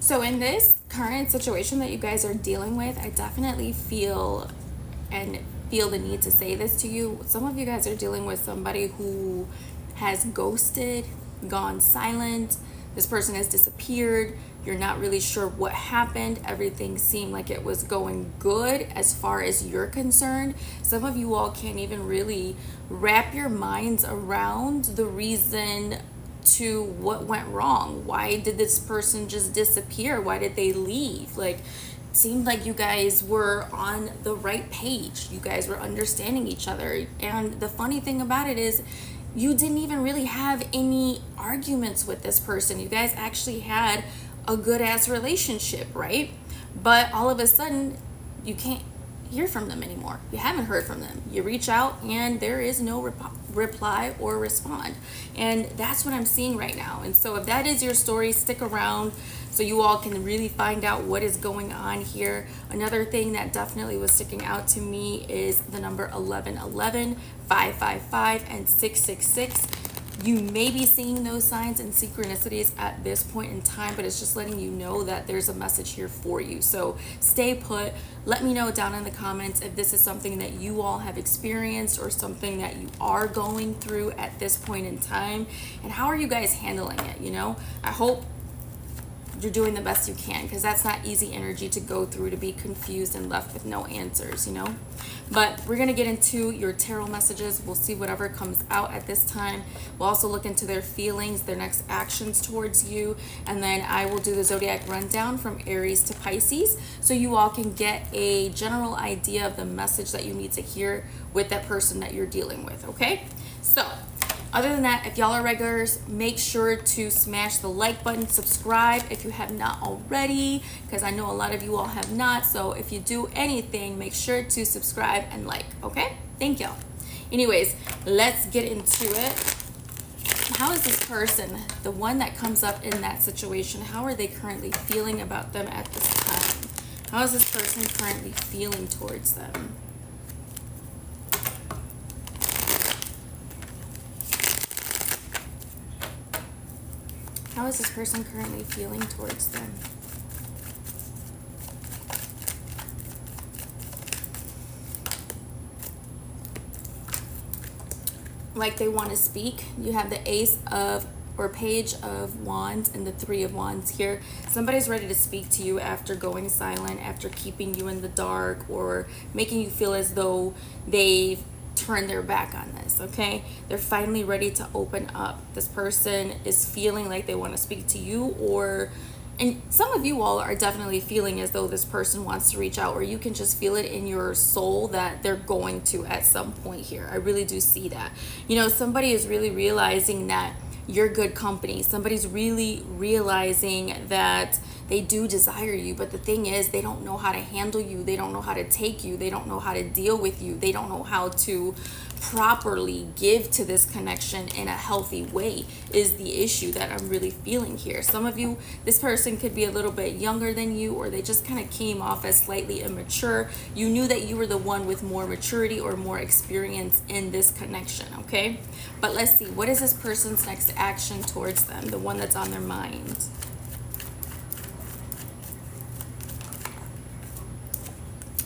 So in this current situation that you guys are dealing with, I definitely feel the need to say this to you. Some of you guys are dealing with somebody who has ghosted, gone silent. This person has disappeared. You're not really sure what happened. Everything seemed like it was going good as far as you're concerned. Some of you all can't even really wrap your minds around the reason to what went wrong. Why did this person just disappear? Why did they leave? Like, it seemed like you guys were on the right page. You guys were understanding each other. And the funny thing about it is, you didn't even really have any arguments with this person. You guys actually had a good ass relationship, right? But all of a sudden, you can't hear from them anymore. You haven't heard from them. You reach out and there is no reply or respond. And that's what I'm seeing right now. And so if that is your story, stick around so you all can really find out what is going on here. Another thing that definitely was sticking out to me is the number 1111, 555, and 666. You may be seeing those signs and synchronicities at this point in time, but it's just letting you know that there's a message here for you. So stay put. Let me know down in the comments if this is something that you all have experienced or something that you are going through at this point in time. And how are you guys handling it? You know, I hope you're doing the best you can, because that's not easy energy to go through, to be confused and left with no answers, you know. But we're going to get into your tarot messages. We'll see whatever comes out at this time. We'll also look into their feelings, their next actions towards you, and then I will do the zodiac rundown from Aries to Pisces, so you all can get a general idea of the message that you need to hear with that person that you're dealing with. Okay, so other than that, if y'all are regulars, make sure to smash the like button, subscribe if you have not already, because I know a lot of you all have not. So if you do anything, make sure to subscribe and like, okay? Thank y'all. Anyways, let's get into it. How is this person, the one that comes up in that situation, how are they currently feeling about them at this time? How is this person currently feeling towards them? How is this person currently feeling towards them? Like they want to speak. You have the Ace of, or Page of Wands, and the Three of Wands here. Somebody's ready to speak to you after going silent, after keeping you in the dark, or making you feel as though they've turn their back on this. Okay, they're finally ready to open up. This person is feeling like they want to speak to you, and some of you all are definitely feeling as though this person wants to reach out, or you can just feel it in your soul that they're going to at some point here. I really do see that. You know, somebody is really realizing that you're good company. Somebody's really realizing that they do desire you, but the thing is, they don't know how to handle you. They don't know how to take you. They don't know how to deal with you. They don't know how to properly give to this connection in a healthy way is the issue that I'm really feeling here. Some of you, this person could be a little bit younger than you, or they just kind of came off as slightly immature. You knew that you were the one with more maturity or more experience in this connection, okay? But let's see, what is this person's next action towards them, the one that's on their mind?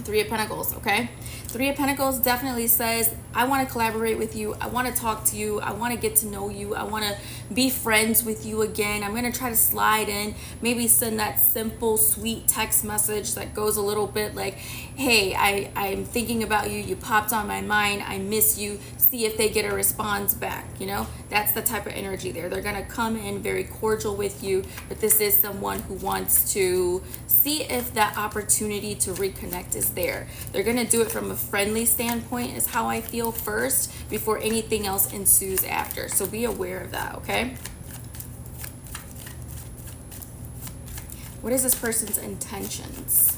Three of Pentacles, okay? Three of Pentacles definitely says, I want to collaborate with you. I want to talk to you. I want to get to know you. I want to be friends with you again. I'm going to try to slide in, maybe send that simple, sweet text message that goes a little bit like, hey, I'm thinking about you. You popped on my mind. I miss you. See if they get a response back. You know, that's the type of energy there. They're going to come in very cordial with you, but this is someone who wants to see if that opportunity to reconnect is there. They're going to do it from a friendly standpoint is how I feel first, before anything else ensues after. So be aware of that, okay? What is this person's intentions?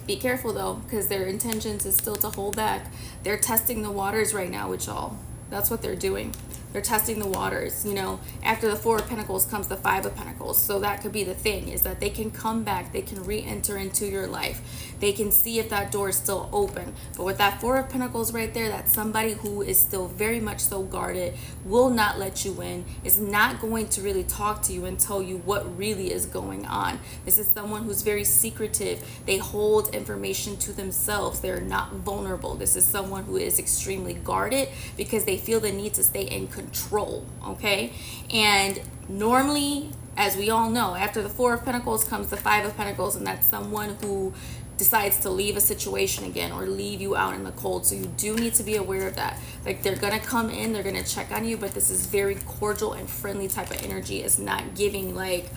Be careful though, because their intentions is still to hold back. They're testing the waters right now with y'all. That's what they're doing. they're testing the waters. You know, after the Four of Pentacles comes the Five of Pentacles. So that could be the thing, is that they can come back, they can re-enter into your life, they can see if that door is still open. But with that Four of Pentacles right there, that's somebody who is still very much so guarded, will not let you in, is not going to really talk to you and tell you what really is going on. This is someone who's very secretive. They hold information to themselves. They're not vulnerable. This is someone who is extremely guarded because they feel the need to stay in control, okay? And normally, as we all know, after the Four of Pentacles comes the Five of Pentacles, and that's someone who decides to leave a situation again or leave you out in the cold. So you do need to be aware of that. Like, they're gonna come in, they're gonna check on you, but this is very cordial and friendly type of energy. It's not giving, like,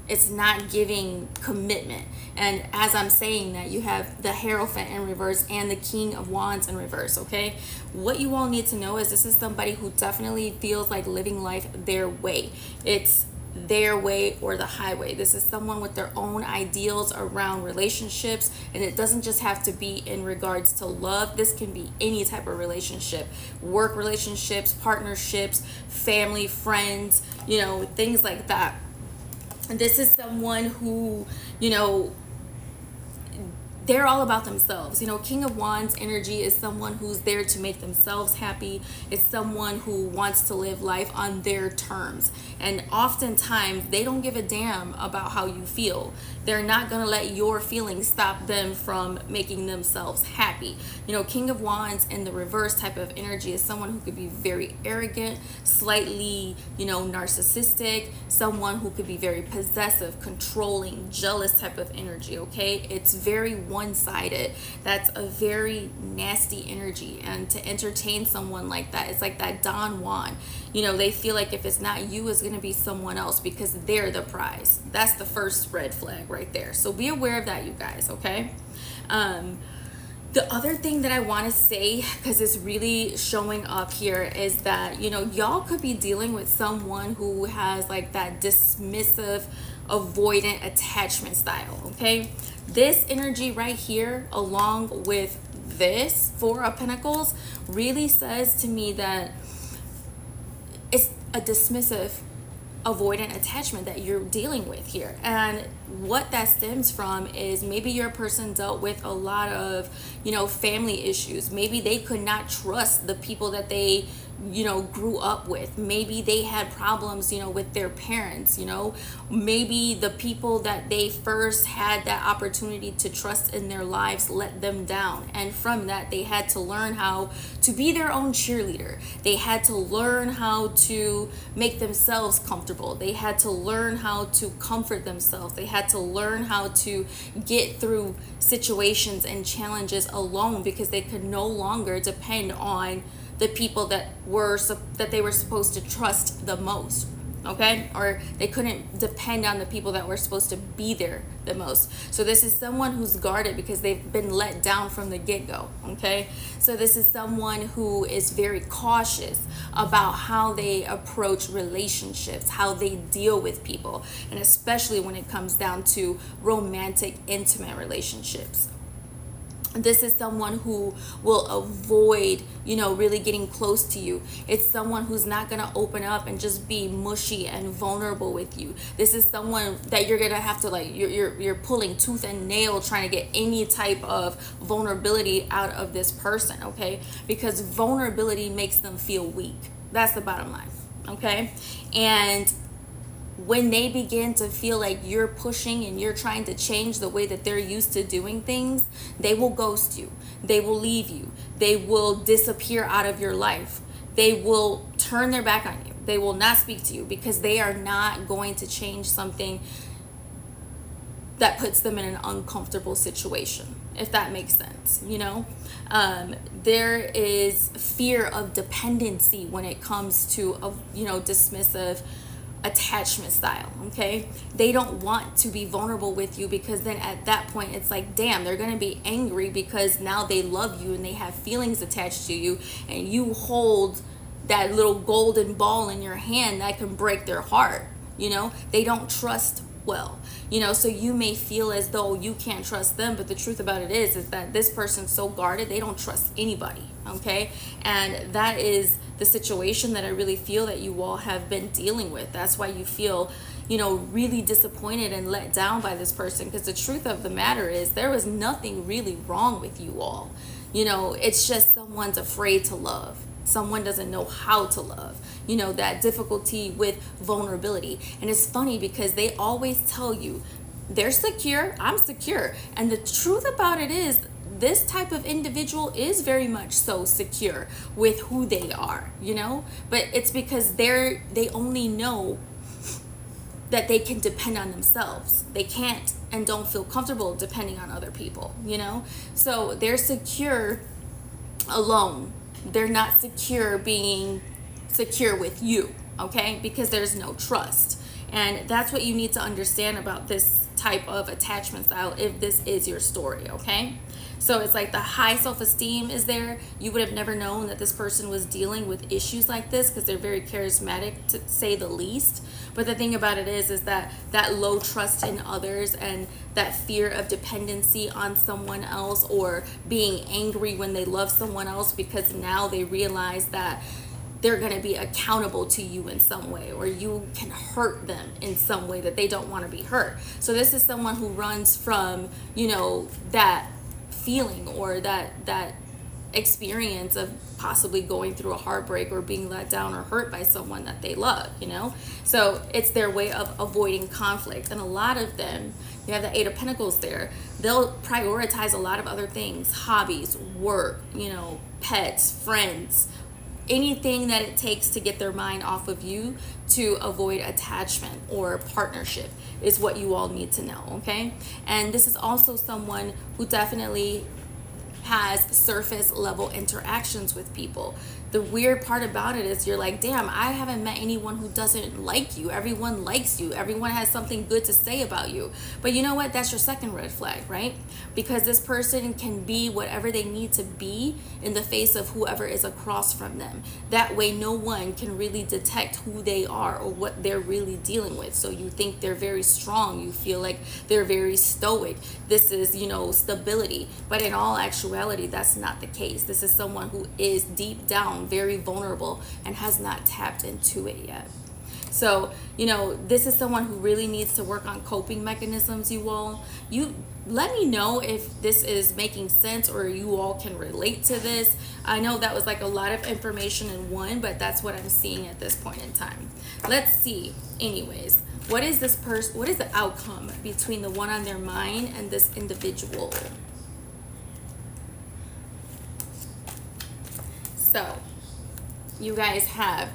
it's not giving commitment. And as I'm saying that, you have the Hierophant in reverse and the King of Wands in reverse, okay? What you all need to know is this is somebody who definitely feels like living life their way. It's their way or the highway. This is someone with their own ideals around relationships, and it doesn't just have to be in regards to love. This can be any type of relationship, work relationships, partnerships, family, friends, you know, things like that. And this is someone who, you know, they're all about themselves. You know, King of Wands energy is someone who's there to make themselves happy. It's someone who wants to live life on their terms. And oftentimes they don't give a damn about how you feel. They're not going to let your feelings stop them from making themselves happy. You know, King of Wands in the reverse type of energy is someone who could be very arrogant, slightly, you know, narcissistic, someone who could be very possessive, controlling, jealous type of energy, okay? It's very one-sided. That's a very nasty energy. And to entertain someone like that, it's like that Don Juan. You know, they feel like if it's not you, it's going to be someone else because they're the prize. That's the first red flag right there. So be aware of that, you guys, okay? The other thing that I want to say, because it's really showing up here, is that, you know, y'all could be dealing with someone who has like that dismissive, avoidant attachment style, okay? This energy right here, along with this Four of Pentacles, really says to me that it's a dismissive, avoidant attachment that you're dealing with here. And what that stems from is maybe your person dealt with a lot of, you know, family issues. Maybe they could not trust the people that they, you know, grew up with. Maybe they had problems, you know, with their parents, you know. Maybe the people that they first had that opportunity to trust in their lives let them down. And from that, they had to learn how to be their own cheerleader. They had to learn how to make themselves comfortable. They had to learn how to comfort themselves. They had to learn how to get through situations and challenges alone because they could no longer depend on the people that they were supposed to trust the most, okay? Or they couldn't depend on the people that were supposed to be there the most. So this is someone who's guarded because they've been let down from the get-go, okay? So this is someone who is very cautious about how they approach relationships, how they deal with people, and especially when it comes down to romantic, intimate relationships. This is someone who will avoid, you know, really getting close to you. It's someone who's not going to open up and just be mushy and vulnerable with you. This is someone that you're going to have to, like, you're pulling tooth and nail trying to get any type of vulnerability out of this person, okay? Because vulnerability makes them feel weak. That's the bottom line, okay? And when they begin to feel like you're pushing and you're trying to change the way that they're used to doing things, they will ghost you. They will leave you. They will disappear out of your life. They will turn their back on you. They will not speak to you because they are not going to change something that puts them in an uncomfortable situation, if that makes sense, you know? There is fear of dependency when it comes to a, you know, dismissive attachment style, okay? They don't want to be vulnerable with you because then at that point it's like, damn, they're gonna be angry because now they love you and they have feelings attached to you, and you hold that little golden ball in your hand that can break their heart, you know? They don't trust well. So you may feel as though you can't trust them, but the truth about it is that this person's so guarded, they don't trust anybody, okay? And that is the situation that I really feel that you all have been dealing with. That's why you feel, really disappointed and let down by this person, because the truth of the matter is there was nothing really wrong with you all. It's just someone's afraid to love. Someone doesn't know how to love, that difficulty with vulnerability. And it's funny because they always tell you they're secure, I'm secure. And the truth about it is this type of individual is very much so secure with who they are, but it's because they only know that they can depend on themselves. They can't and don't feel comfortable depending on other people, So they're secure alone. They're not secure being secure with you, okay? Because there's no trust. And that's what you need to understand about this type of attachment style if this is your story, okay? So it's like the high self-esteem is there. You would have never known that this person was dealing with issues like this because they're very charismatic, to say the least. But the thing about it is that low trust in others and that fear of dependency on someone else, or being angry when they love someone else because now they realize that they're going to be accountable to you in some way, or you can hurt them in some way that they don't want to be hurt. So this is someone who runs from, that feeling or that experience of possibly going through a heartbreak or being let down or hurt by someone that they love, So it's their way of avoiding conflict. And a lot of them, you have the Eight of Pentacles there, they'll prioritize a lot of other things, hobbies, work, pets, friends, anything that it takes to get their mind off of you to avoid attachment or partnership is what you all need to know, okay? And this is also someone who definitely has surface level interactions with people. The weird part about it is you're like, damn, I haven't met anyone who doesn't like you. Everyone likes you. Everyone has something good to say about you. But you know what? That's your second red flag, right? Because this person can be whatever they need to be in the face of whoever is across from them. That way, no one can really detect who they are or what they're really dealing with. So you think they're very strong. You feel like they're very stoic. This is, stability. But in all actuality, that's not the case. This is someone who is deep down very vulnerable and has not tapped into it yet. So, this is someone who really needs to work on coping mechanisms, you all. You let me know if this is making sense or you all can relate to this. I know that was like a lot of information in one, but that's what I'm seeing at this point in time. Let's see. Anyways, what is the outcome between the one on their mind and this individual? So, you guys have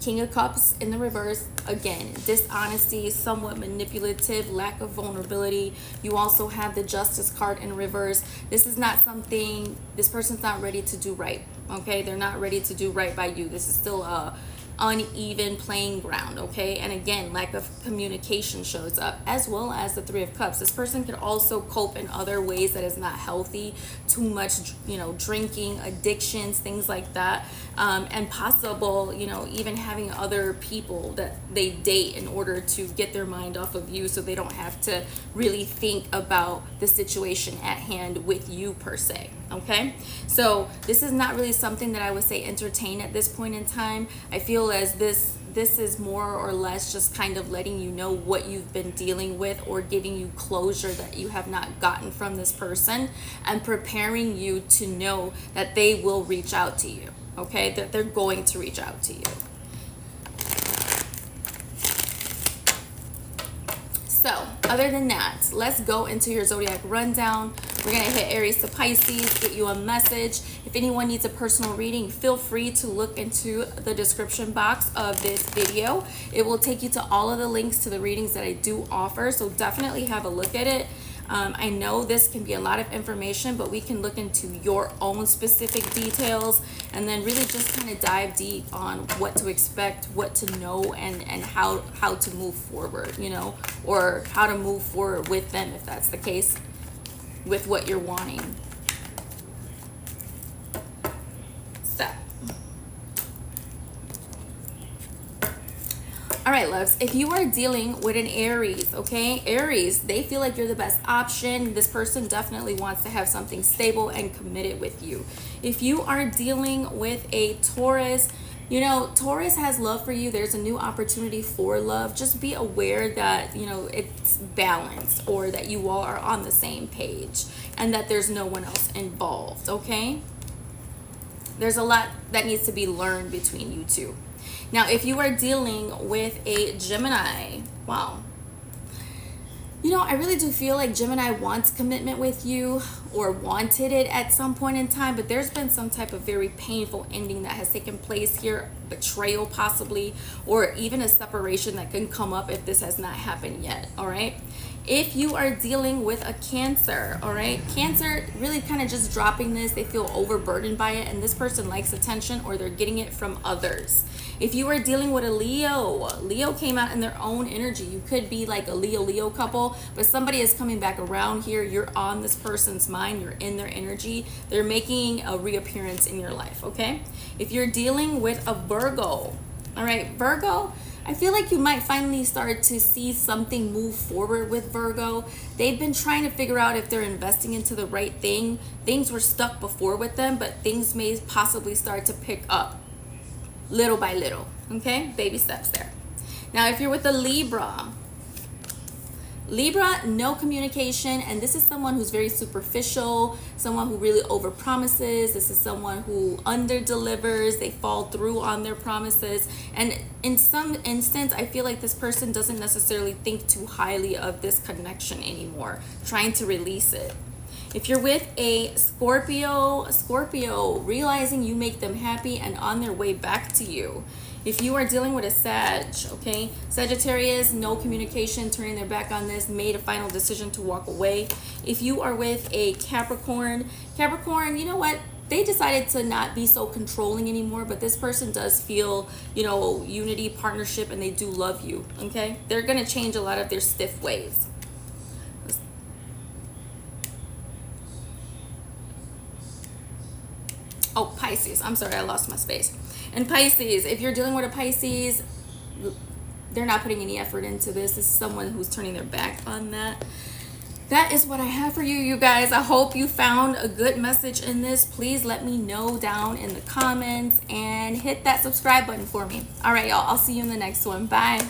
King of Cups in the reverse. Again, dishonesty, somewhat manipulative, lack of vulnerability. You also have the Justice card in reverse. This is not something, this person's not ready to do right, okay? They're not ready to do right by you. This is still a uneven playing ground, okay? And again, lack of communication shows up, as well as the Three of Cups. This person could also cope in other ways that is not healthy, too much, drinking, addictions, things like that, and possible, even having other people that they date in order to get their mind off of you so they don't have to really think about the situation at hand with you per se, okay? So this is not really something that I would say entertain at this point in time. I feel as this is more or less just kind of letting you know what you've been dealing with, or giving you closure that you have not gotten from this person, and preparing you to know that they will reach out to you, okay? That they're going to reach out to you. So, other than that, let's go into your Zodiac rundown. We're going to hit Aries to Pisces, get you a message. If anyone needs a personal reading, feel free to look into the description box of this video. It will take you to all of the links to the readings that I do offer, so definitely have a look at it. I know this can be a lot of information, but we can look into your own specific details and then really just kind of dive deep on what to expect, what to know, and how to move forward, or how to move forward with them if that's the case with what you're wanting. So, All right, loves, if you are dealing with an Aries, okay, Aries, they feel like you're the best option. This person definitely wants to have something stable and committed with you. If you are dealing with a Taurus, you know, Taurus has love for you. There's a new opportunity for love. Just be aware that, you know, it's balanced, or that you all are on the same page and that there's no one else involved, okay? There's a lot that needs to be learned between you two. Now, if you are dealing with a Gemini, wow. You know, I really do feel like Gemini wants commitment with you, or wanted it at some point in time, but there's been some type of very painful ending that has taken place here, betrayal possibly, or even a separation that can come up if this has not happened yet, all right? If you are dealing with a Cancer, all right, Cancer really kind of just dropping this, they feel overburdened by it, and this person likes attention, or they're getting it from others. If you are dealing with a Leo, Leo came out in their own energy. You could be like a Leo couple, but somebody is coming back around here. You're on this person's mind. You're in their energy. They're making a reappearance in your life, okay? If you're dealing with a Virgo, all right, Virgo, I feel like you might finally start to see something move forward with Virgo. They've been trying to figure out if they're investing into the right thing. Things were stuck before with them, but things may possibly start to pick up little by little, okay? Baby steps there. Now, if you're with a Libra, no communication, and this is someone who's very superficial, someone who really overpromises. This is someone who underdelivers. They fall through on their promises, and in some instance, I feel like this person doesn't necessarily think too highly of this connection anymore, trying to release it. If you're with a Scorpio, realizing you make them happy and on their way back to you. If you are dealing with a Sag, okay, Sagittarius, no communication, turning their back on this, made a final decision to walk away. If you are with a Capricorn, you know what? They decided to not be so controlling anymore, but this person does feel, you know, unity, partnership, and they do love you, okay? They're going to change a lot of their stiff ways. Oh, Pisces. I'm sorry, I lost my space. And Pisces, if you're dealing with a Pisces, they're not putting any effort into this. This is someone who's turning their back on that. That is what I have for you, you guys. I hope you found a good message in this. Please let me know down in the comments and hit that subscribe button for me. All right, y'all. I'll see you in the next one. Bye.